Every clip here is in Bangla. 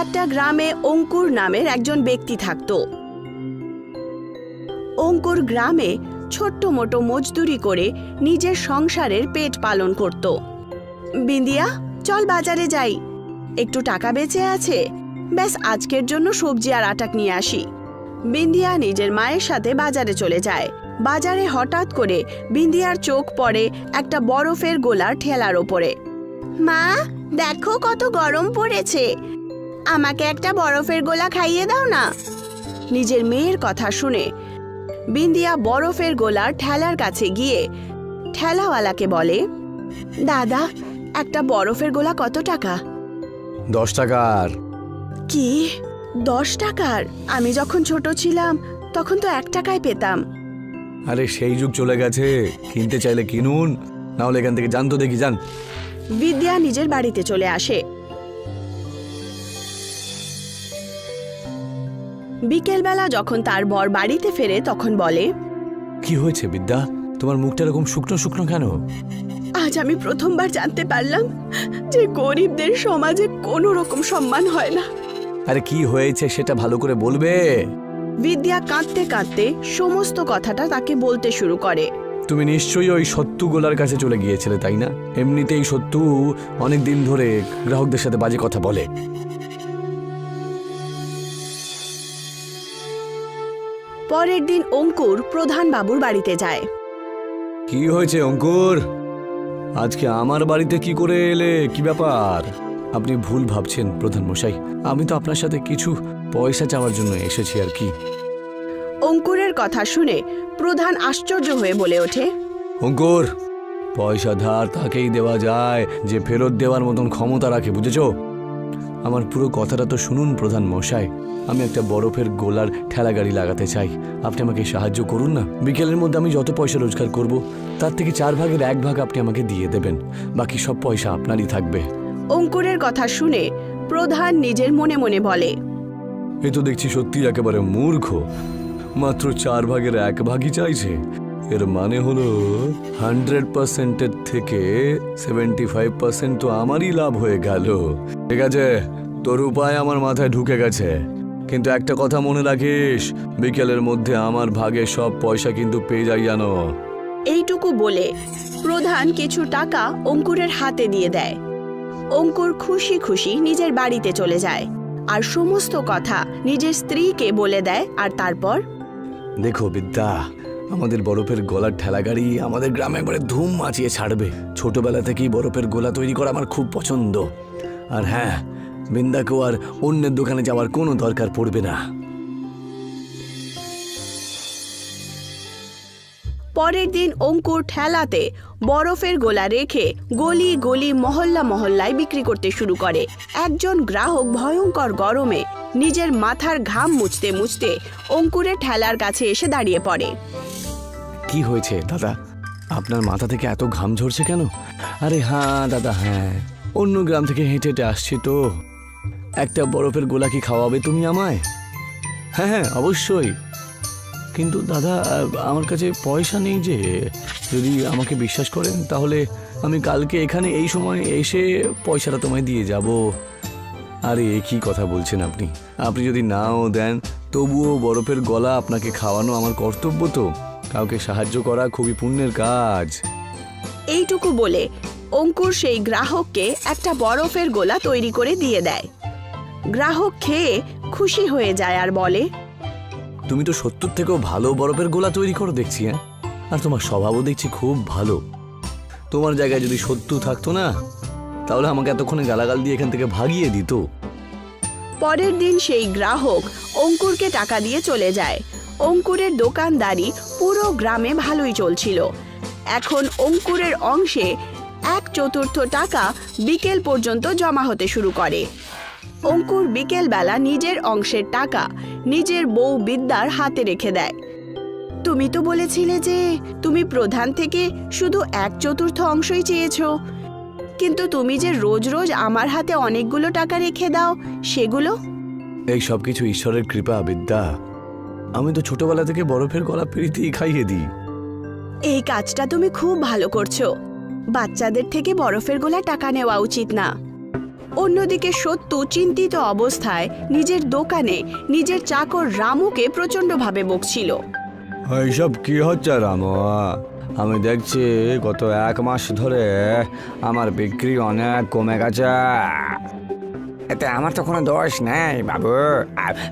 একটা গ্রামে অঙ্কুর নামের একজন ব্যক্তি থাকত। অঙ্কুর গ্রামে ছোট্ট মোটো মজদুরি করে নিজের সংসারের পেট পালন করত। বিন্দিয়া, চল বাজারে যাই, একটু টাকা বেঁচে আছে, ব্যাস আজকের জন্য সবজি আর আটা নিয়ে আসি। বিন্দিয়া নিজের মায়ের সাথে বাজারে চলে যায়। বাজারে হঠাৎ করে বিন্দিয়ার চোখ পড়ে একটা বরফের গোলার ঠেলার ওপরে। মা, দেখো কত গরম পড়েছে, আমাকে একটা বরফের গোলা খাইয়ে দাও না। নিজের মেয়ের কথা শুনে বিন্দিয়া বরফের গোলার ঠেলার কাছে গিয়ে ঠেলাওয়ালাকে বলে, দাদা, একটা বরফের গোলা কত টাকা? 10 টাকার। কি, 10 টাকার? আমি যখন ছোট ছিলাম তখন তো 1 টাকায় পেতাম। আরে সেই যুগ চলে গেছে, কিনতে চাইলে কিনুন, না হলে এখান থেকে যান তো দেখি, যান। বিদ্যা নিজের বাড়িতে চলে আসে। বিকেলবেলা যখন তার বর বাড়িতে ফেরে তখন বলে, কি হয়েছে বিদ্যা, তোমার মুখটা এরকম শুকনো শুকনো কেন? আজ আমি প্রথমবার জানতে পারলাম যে গরিবদের সমাজে কোনো রকম সম্মান হয় না। আরে কি হয়েছে সেটা ভালো করে বলবে। বিদ্যা কাঁদতে কাঁদতে সমস্ত কথাটা তাকে বলতে শুরু করে। তুমি নিশ্চয়ই ওই সত্তু গোলার কাছে চলে গিয়েছিলে, তাই না? এমনিতেই সত্তু অনেক দিন ধরে গ্রাহকদের সাথে বাজে কথা বলে। পরের দিন অঙ্কুর প্রধান বাবুর বাড়িতে যায়। কি হয়েছে অঙ্কুর, আজকে আমার বাড়িতে কি করে এলে, কি ব্যাপার? আপনি ভুল ভাবছেন প্রধান মশাই, আমি তো আপনার সাথে কিছু পয়সা চাওয়ার জন্য এসেছি আর কি। অঙ্কুরের কথা শুনে প্রধান আশ্চর্য হয়ে বলে ওঠে, অঙ্কুর, পয়সা ধার তাকেই দেওয়া যায় যে ফেরত দেওয়ার মতন ক্ষমতা রাখে, বুঝেছো? আমার পুরো কথাটা তো শুনুন প্রধান মশাই, আমি একটা বরফের গোলার ঠেলা গাড়ি লাগাতে চাই, আপনি আমাকে সাহায্য করুন না। বিকেলের মধ্যে আমি যত পয়সা রোজগার করব তার থেকে 4 ভাগের 1 ভাগ আপনি আমাকে দিয়ে দেবেন, বাকি সব পয়সা আপনারই থাকবে। অঙ্কুরের কথা শুনে প্রধান নিজের মনে মনে বলে, এ তো দেখছি সত্যি একেবারে মূর্খ, মাত্র 4 ভাগের 1 ভাগই চাইছে। এর মানে হলো 100%-এর থেকে 75% তো আমারই লাভ হয়ে গেল। ঠিক আছে, তোর উপায় আমার মাথায় ঢুকে গেছে, কিন্তু একটা কথা মনে রাখিস, বিকেলের মধ্যে আমার ভাগে সব পয়সা কিন্তু পেয়ে যাই জানো। এইটুকু বলে প্রধান কিছু টাকা অঙ্কুরের হাতে দিয়ে দেয়। অঙ্কুর খুশি খুশি নিজের বাড়িতে চলে যায় আর সমস্ত কথা নিজের স্ত্রীকে বলে দেয়। আর তারপর, দেখো বিদ্যা, আমাদের বরফের গলার ঠেলা গাড়ি আমাদের গ্রামে একবারে ধুম মাচিয়ে ছাড়বে। ছোটবেলা থেকেই বরফের গোলা তৈরি করা আমার খুব পছন্দ। আর হ্যাঁ, বিন্দাকেও আর অন্যের দোকানে যাওয়ার কোনো দরকার পড়বে না। পরের দিন অঙ্কুর ঠেলাতে বরফের গোলা রেখে গলি গলি মহল্লা মহল্লায় বিক্রি করতে শুরু করে। একজন গ্রাহক ভয়ঙ্কর গরমে নিজের মাথার ঘাম মুছতে মুছতে অঙ্কুরের ঠেলার কাছে এসে দাঁড়িয়ে পড়ে। কি হয়েছে দাদা, আপনার মাথা থেকে এত ঘাম ঝরছে কেন? আরে হ্যাঁ দাদা, হ্যাঁ, অন্য গ্রাম থেকে হেঁটে হেঁটে আসছি তো। একটা বরফের গোলা কি খাওয়াবে তুমি আমায়? হ্যাঁ হ্যাঁ, অবশ্যই, কিন্তু দাদা আমার কাছে পয়সা নেই যে। যদি আমাকে বিশ্বাস করেন তাহলে আমি কালকে এখানে এই সময় এসে পয়সাটা তোমায় দিয়ে যাব। আরে কি কথা বলছেন আপনি? আপনি যদি নাও দেন তবুও বরফের গলা আপনাকে খাওয়ানো আমার কর্তব্য তো। কাউকে সাহায্য করা খুবই পুণ্যের কাজ। এইটুকু বলে অঙ্কুর সেই গ্রাহককে একটা বরফের গোলা তৈরি করে দিয়ে দেয়। গ্রাহক খেয়ে খুশি হয়ে যায় আর বলে, তুমি তো 70 থেকেও ভালো বরফের গোলা তৈরি করো দেখছি। হ্যাঁ, আর তোমার স্বভাবও দেখছি খুব ভালো। তোমার জায়গায় যদি 70 থাকতো না, তাহলে আমাকে এতক্ষণে গালাগাল দিয়ে এখান থেকে ভাগিয়ে দিত। পরের দিন সেই গ্রাহক অঙ্কুরকে টাকা দিয়ে চলে যায়। অঙ্কুরের দোকানদারি পুরো গ্রামে ভালোই চলছিল। এখন অঙ্কুরের অংশে 1/4 টাকা বিকেল পর্যন্ত জমা হতে শুরু করে। অঙ্কুর বিকেলবেলা নিজের অংশের টাকা নিজের বউ বিদ্যার হাতে রেখে দেয়। তুমি তো বলেছিলে যে তুমি প্রধান থেকে শুধু 1/4 অংশই চেয়েছো, কিন্তু তুমি যে রোজ রোজ আমার হাতে অনেকগুলো টাকা রেখে দাও, সেগুলো? এই সব কিছু ঈশ্বরের কৃপা বিদ্যা। আমি তো ছোটবেলা থেকে বরফের গলা প্রীতিই খাইয়ে দিই। এই কাজটা তুমি খুব ভালো করছো। বাচ্চাদের থেকে বরফের গোলা টাকা নেওয়া উচিত না। অন্যদিকে সত্যু চিন্তিত অবস্থায় নিজের দোকানে নিজের চাকর রামুকে প্রচণ্ডভাবে বকছিল। এইসব কি হচ্ছে রামু? আমি দেখছি গত 1 মাস ধরে আমার বিক্রি অনেক কমে গেছে। এতে আমার তো কোনো দোষ নেই বাবু।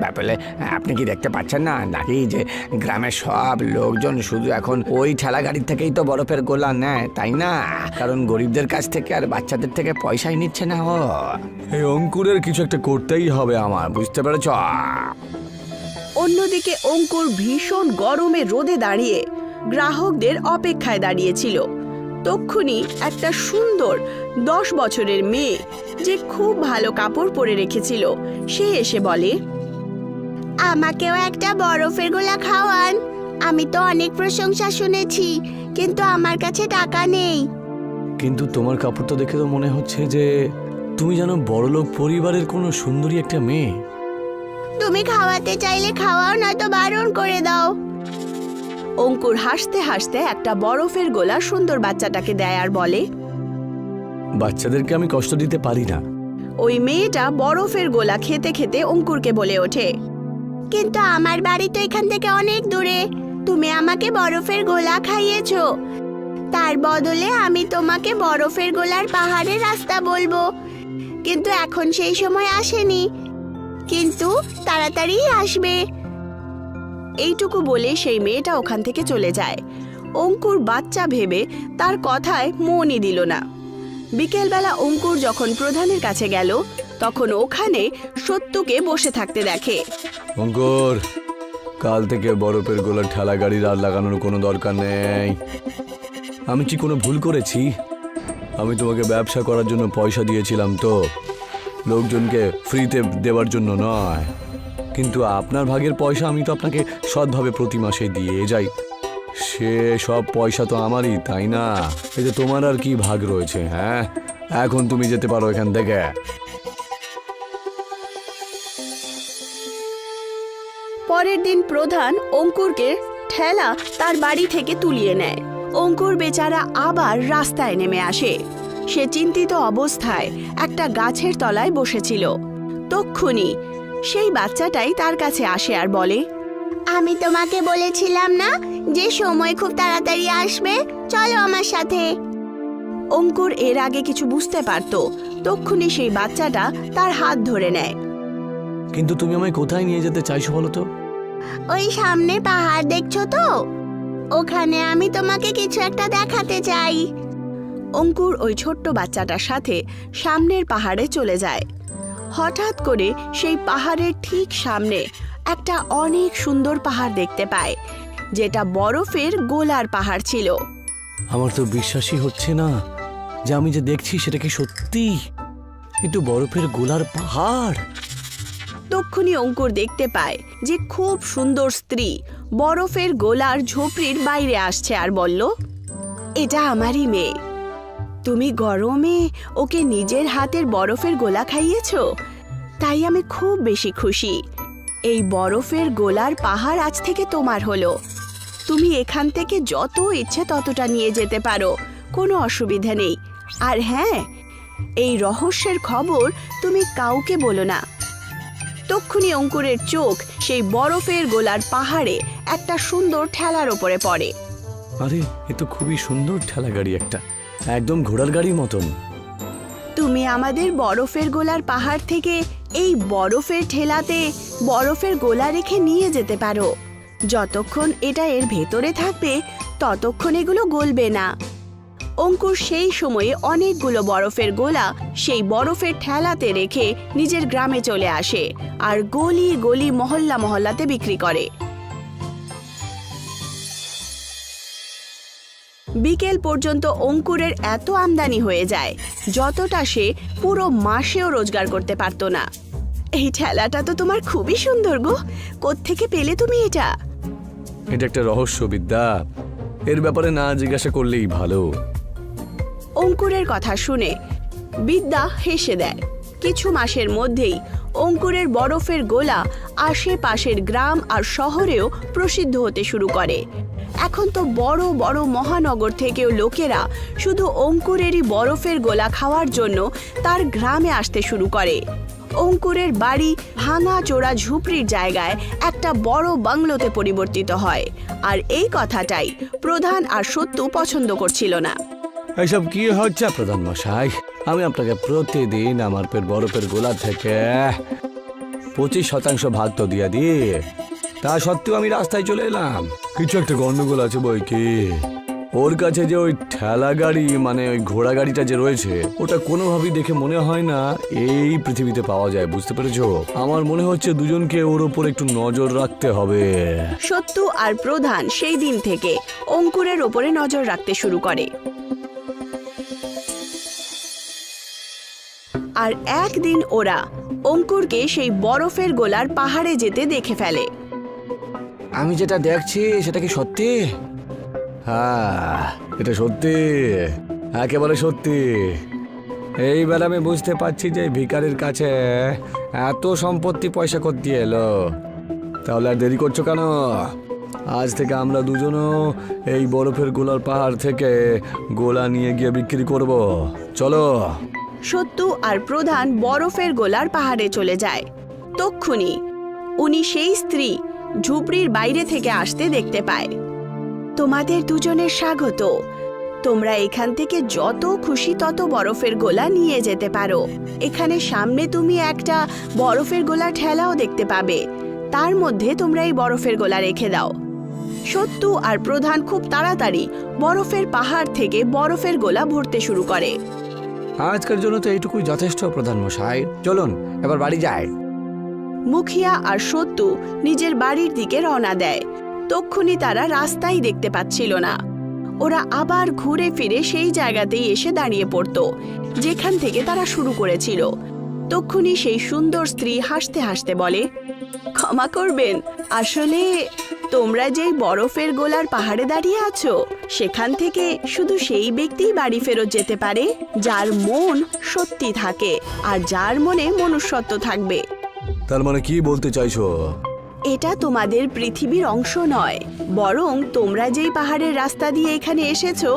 ব্যাপারে আপনি কি দেখতে পাচ্ছেন না নাকি যে গ্রামের সব লোকজন শুধু এখন ওই ঠেলা গাড়ির থেকেই তো বরফের গোলা নেয়, তাই না? কারণ গরিবদের কাছ থেকে আর বাচ্চাদের থেকে পয়সাই নিচ্ছে না। ও এই অঙ্কুরের কিছু একটা করতেই হবে আমার, বুঝতে পেরেছ? অন্যদিকে অঙ্কুর ভীষণ গরমে রোদে দাঁড়িয়ে গ্রাহকদের অপেক্ষায় দাঁড়িয়েছিল। তক্ষুনি একটা সুন্দর 10 বছরের মেয়ে যে খুব ভালো কাপড় পরে রেখেছিল সে এসে বলে, আমাকেও একটা বরফের গোলা খাওয়ান। আমি তো অনেক প্রশংসা শুনেছি, কিন্তু আমার কাছে টাকা নেই। কিন্তু তোমার কাপড়টা দেখে তো মনে হচ্ছে যে তুমি যেন বড়লোক পরিবারের কোনো সুন্দরী একটা মেয়ে। তুমি খাওয়াতে চাইলে খাওয়াও, নয়তো বারণ করে দাও। অঙ্কুর হাসতে হাসতে একটা বরফের গোলা সুন্দর বাচ্চাটাকে দেয় আর বলে, বাচ্চাদেরকে আমি কষ্ট দিতে পারি না। ওই মেয়েটা বরফের গোলা খেতে খেতে অঙ্কুরকে বলে ওঠে, কিন্তু আমার বাড়ি তো এখান থেকে অনেক দূরে। তুমি আমাকে বরফের গোলা খাইয়েছো, তার বদলে আমি তোমাকে বরফের গোলার পাহাড়ের রাস্তা বলবো। কিন্তু এখন সেই সময় আসেনি, কিন্তু তাড়াতাড়ি আসবে। এইটুকু বলে সেই মেয়েটা ওখান থেকে চলে যায়। অঙ্কুর বাচ্চা ভেবে তার কথায় মনই দিল না। বিকেলবেলা অঙ্কুর যখন প্রধানের কাছে গেল তখন ওখানে সত্যকে বসে থাকতে দেখে। অঙ্কুর, কাল থেকে বরফের গোলার ঠেলা গাড়ির আর লাগানোর কোনো দরকার নেই। আমি কি কোনো ভুল করেছি? আমি তোমাকে ব্যবসা করার জন্য পয়সা দিয়েছিলাম, তো লোকজনকে ফ্রিতে দেওয়ার জন্য নয়। কিন্তু আপনার ভাগের পয়সা আমি তো আপনাকে সৎভাবে প্রতি মাসে দিয়ে যাই। সে সব পয়সা তো আমারই, তাই না? এতে তোমার আর কি ভাগ রয়েছে? হ্যাঁ, এখন তুমি যেতে পারো এখান থেকে। পরের দিন প্রধান অঙ্কুরকে ঠেলা তার বাড়ি থেকে তুলিয়ে নেয়। অঙ্কুর বেচারা আবার রাস্তায় নেমে আসে। সে চিন্তিত অবস্থায় একটা গাছের তলায় বসেছিল। তক্ষুনি সেই বাচ্চাটাই তার কাছে আসে আর বলে, আমি তোমাকে বলেছিলাম না যে সময় খুব তাড়াতাড়ি আসবে, চলো আমার সাথে। অঙ্কুর এর আগে কিছু বুঝতে পারত। তক্ষুনি সেই বাচ্চাটা তার হাত ধরে নেয়। কিন্তু তুমি আমায় কোথায় নিয়ে যেতে চাইছো বলো তো? ওই সামনে পাহাড় দেখছো তো, ওখানে আমি তোমাকে কিছু একটা দেখাতে চাই। অঙ্কুর ওই ছোট্ট বাচ্চাটার সাথে সামনের পাহাড়ে চলে যায়। হঠাৎ করে সেই পাহাড়ের ঠিক সামনে একটা অনেক সুন্দর পাহাড় দেখতে পায়, যেটা বরফের গোলার পাহাড় ছিল। আমার তো বিশ্বাসই হচ্ছে না যে আমি যে দেখছি সেটা কি সত্যি। কিন্তু বরফের গোলার পাহাড়। তক্ষুনি অঙ্কুর দেখতে পায় যে খুব সুন্দর স্ত্রী বরফের গোলার ঝোপড়ির বাইরে আসছে আর বলল, এটা আমারই মেয়ে। তুমি গরমে ওকে নিজের হাতের বরফের গোলা খাইয়েছো, তাই আমি খুব বেশি খুশি। এই বরফের গোলার পাহাড় আজ থেকে তোমার হলো। তুমি এখান থেকে যত ইচ্ছে ততটা নিয়ে যেতে পারো, কোনো অসুবিধা নেই। আর হ্যাঁ, এই রহস্যের খবর তুমি কাউকে বলো না। তক্ষুনি অঙ্কুরের চোখ সেই বরফের গোলার পাহাড়ে একটা সুন্দর ঠেলার ওপরে পড়ে। আরে, এ তো খুবই সুন্দর ঠেলা গাড়ি, একটা একদম ঘোড়ার গাড়ির মতন। তুমি আমাদের বরফের গোলার পাহাড় থেকে এই বরফের ঠেলাতে বরফের গোলা রেখে নিয়ে যেতে পারো। যতক্ষণ এটা এর ভেতরে থাকবে ততক্ষণ এগুলো গলবে না। অঙ্কুর সেই সময়ে অনেকগুলো বরফের গোলা সেই বরফের ঠেলাতে রেখে নিজের গ্রামে চলে আসে আর গলি গলি মহল্লা মহল্লাতে বিক্রি করে। বিকেল পর্যন্ত অঙ্কুরের এত আমদানি হয়ে যায় যতটা সে পুরো মাসেও রোজগার করতে পারত না। এই ঠেলাটা তো তোমার খুবই সুন্দর গো, কোত্থেকে পেলে তুমি এটা? এটা একটা রহস্য বিদ্যা, এর ব্যাপারে না জিজ্ঞাসা করলেই ভালো। অঙ্কুরের কথা শুনে বিদ্যা হেসে দেয়। কিছু মাসের মধ্যেই অঙ্কুরের বরফের গোলা আশেপাশের গ্রাম আর শহরেও প্রসিদ্ধ হতে শুরু করে। এখন তো বড় বড় মহানগর থেকেও লোকেরা শুধু অঙ্কুরেরই বরফের গোলা খাওয়ার জন্য তার গ্রামে আসতে শুরু করে। অঙ্কুরের বাড়ি ভাঙা চোরা ঝুপড়ির জায়গায় একটা বড় বাংলোতে পরিবর্তিত হয়, আর এই কথাটাই প্রধান আর সত্যু পছন্দ করছিল না। এইসব কি হচ্ছে প্রধান মশাই? আমি আপনাকে প্রতিদিন আমার বরফের গোলা থেকে 25% ভাগ তো দিয়ে দিই, তা সত্ত্বেও আমি রাস্তায় চলে এলাম। কিছু একটা গন্ডগোল আছে বই কি। ওর কাছে যে ওই ঠেলা গাড়ি মানে ওই ঘোড়া গাড়িটা যে রয়েছে ওটা কোনোভাবেই দেখে মনে হয় না এই পৃথিবীতে পাওয়া যায়, বুঝতে পেরেছো? আমার মনে হচ্ছে দুজনকে ওর ওপর একটু নজর রাখতে হবে। সত্যু আর প্রধান সেই দিন থেকে অঙ্কুরের ওপরে নজর রাখতে শুরু করে। আর একদিন ওরা অঙ্কুরকে সেই বরফের গোলার পাহাড়ে যেতে দেখে ফেলে। আমি যেটা দেখছি সেটা কি সত্যি? হ্যাঁ, এটা সত্যি, একেবারে সত্যি। এইবার আমি বুঝতে পারছি যে ভিখারির কাছে এত সম্পত্তি পয়সা করতে এলো। তাহলে আর দেরি করছো কেন? আজ থেকে আমরা দুজনও এই বরফের গোলার পাহাড় থেকে গোলা নিয়ে গিয়ে বিক্রি করব। চলো। সত্যু আর প্রধান বরফের গোলার পাহাড়ে চলে যায়। তক্ষুনি উনি সেই স্ত্রী ঝুপড়ির বাইরে থেকে আসতে দেখতে পায়। তোমাদের দুজনের স্বাগত। তোমরা এখান থেকে যত খুশি তত বরফের গোলা নিয়ে যেতে পারো। এখানে সামনে তুমি একটা বরফের গোলা ঠেলাও দেখতে পাবে, তার মধ্যে তোমরা এই বরফের গোলা রেখে দাও। সত্যু আর প্রধান খুব তাড়াতাড়ি বরফের পাহাড় থেকে বরফের গোলা ভরতে শুরু করে। আজকের জন্য তো এইটুকুই যথেষ্ট প্রধান মশাই, চলুন এবার বাড়ি যাই। মুখিয়া আর সত্যু নিজের বাড়ির দিকে রওনা দেয়। তক্ষুনি তারা রাস্তাই দেখতে পাচ্ছিল না। ওরা আবার ঘুরে ফিরে সেই জায়গাতেই এসে দাঁড়িয়ে পড়তো যেখান থেকে তারা শুরু করেছিল। তক্ষুনি সেই সুন্দর স্ত্রী হাসতে হাসতে বলে, ক্ষমা করবেন, আসলে তোমরা যেই বরফের গোলার পাহাড়ে দাঁড়িয়ে আছো সেখান থেকে শুধু সেই ব্যক্তিই বাড়ি ফেরত যেতে পারে যার মন সত্যি থাকে আর যার মনে মনুষ্যত্ব থাকবে। তার মানে কি বলতে চাইছো? এটা তোমাদের পৃথিবীর অংশ নয়, বরং তোমরা যেই পাহাড়ের রাস্তা দিয়ে এখানে এসেছো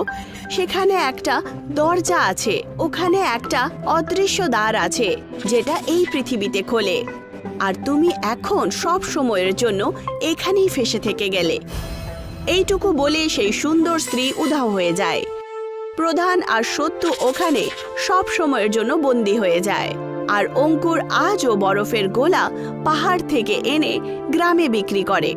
সেখানে একটা দরজা আছে, ওখানে একটা অদৃশ্য দ্বার আছে যেটা এই পৃথিবীতে খোলে, আর তুমি এখন সব সময়ের জন্য এখানেই ফেসে থেকে গেলে। এইটুকু বলে সেই সুন্দর স্ত্রী উধাও হয়ে যায়। প্রধান আর সত্যু ওখানে সব সময়ের জন্য বন্দী হয়ে যায়। আর অঙ্কুর আজও বরফের গোলা পাহাড় থেকে এনে গ্রামে বিক্রি করে।